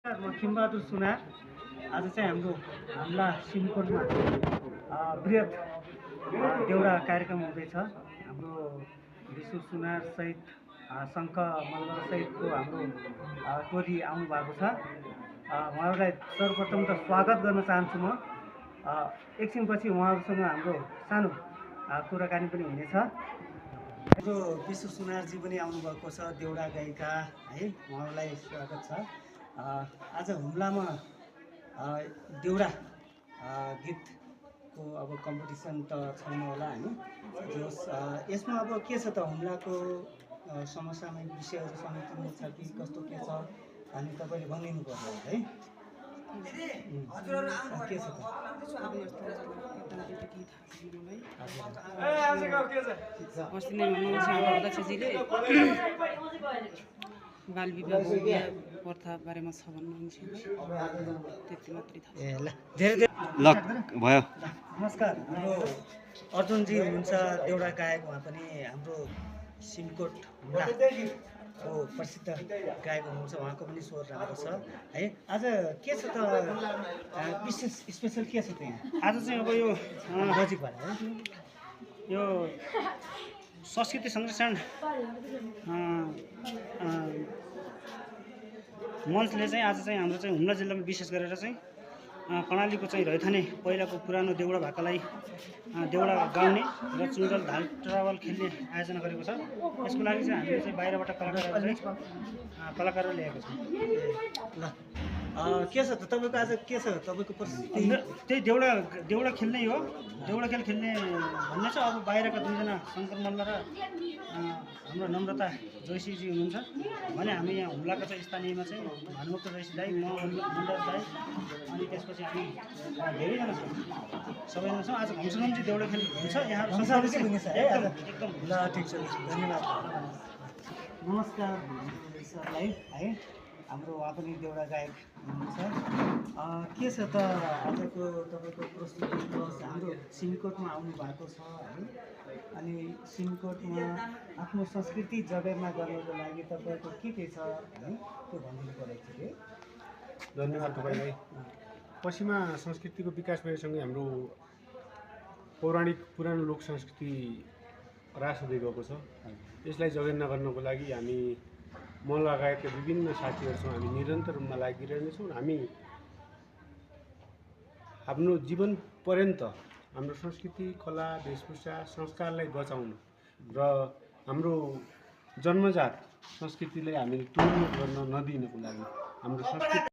म खिमबहादुर सुनार। आज चाहिँ हाम्रो हुम्ला सिमकोटमा बृहत देउडा कार्यक्रम हुँदैछ। हाम्रो विशु सुनार सहित शङ्ख मल्ल सहितको हाम्रो टोली आउनु भएको छ। उहाँहरूलाई सर्वप्रथम त स्वागत गर्न चाहन्छु म। एकछिनपछि उहाँहरूसँग हाम्रो सानो कुराकानी पनि हुनेछ। हाम्रो विशु सुनारजी पनि आउनुभएको छ, देउडा गायिका है, उहाँहरूलाई स्वागत छ। आज हुम्लामा देउडा गीतको अब कम्पिटिसन त छैन होला हैन। यसमा अब के छ त, हुम्लाको समसामयिक विषयहरू समेटिनु छ कि कस्तो के छ अनि तपाईँले भनिदिनु पर्यो है। के छ त बाल विवाह प्रथा बारेमा छ भन्नुहुन्छ, त्यति मात्रै थाहा छ। ल धेरै भयो। नमस्कार, हाम्रो अर्जुनजी हुनुहुन्छ देउडा गायक। उहाँ पनि हाम्रो सिमकोट हुम्लाको प्रसिद्ध गायक हुनुहुन्छ, उहाँको पनि स्वर राम्रो छ है। आज के छ त, विशेष स्पेसल के छ त यहाँ? आज चाहिँ अब यो नजिकबाट है, यो संस्कृति संरक्षण मञ्चले चाहिँ आज चाहिँ हाम्रो चाहिँ हुम्ला जिल्लामा विशेष गरेर चाहिँ कर्णालीको चाहिँ रैथाने पहिलाको पुरानो देउडा भएकालाई देउडा गाउने र चुन्डल धाल ट्रावल खेल्ने आयोजना गरेको छ। यसको लागि चाहिँ हामीले चाहिँ बाहिरबाट कलाकारहरू ल्याएको छौँ। ल के छ त तपाईँको आज के छ तपाईँको परिस्थिति? त्यही देउडा खेल्ने हो, देउडा खेल खेल्ने भन्ने छ। अब बाहिरका दुईजना शङ्कर मल्ल र हाम्रो नम्रता जोशीजी हुनुहुन्छ भने हामी यहाँ हुम्लाका चाहिँ स्थानीयमा चाहिँ भानुभक्त जोशी दाई, म मण्डल दाई, अनि त्यसपछि हामी धेरैजना छौँ, सबैजना छौँ। आज घमसङजी देउडा खेल हुन्छ यहाँ संसारकै हुनेछ है आज। एकदम। ल ठिक छ, धन्यवाद। नमस्कार सरलाई है, हाम्रो उहाँ पनि देउडा गायक हुनुहुन्छ। के छ त आजको तपाईँको प्रस्तुति? प्लस हाम्रो सिमकोटमा आउनु भएको छ है, अनि सिमकोटमा आफ्नो संस्कृति जगेर्ना गर्नको लागि तपाईँको के छ है, त्यो भनिदिनु परेको थियो। धन्यवाद तपाईँलाई। पश्चिमा संस्कृतिको विकास भएसँगै हाम्रो पौराणिक पुरानो लोक संस्कृति ह्रास हुँदै गएको छ। यसलाई जगेर्ना गर्नको लागि हामी म लगायतका विभिन्न साथीहरूसँग हामी निरन्तर रूपमा लागिरहनेछौँ। हामी आफ्नो जीवन पर्यन्त हाम्रो संस्कृति, कला, वेशभूषा, संस्कारलाई बचाउनु र हाम्रो जन्मजात संस्कृतिलाई हामीले तुलना गर्न नदिनको लागि हाम्रो संस्कृति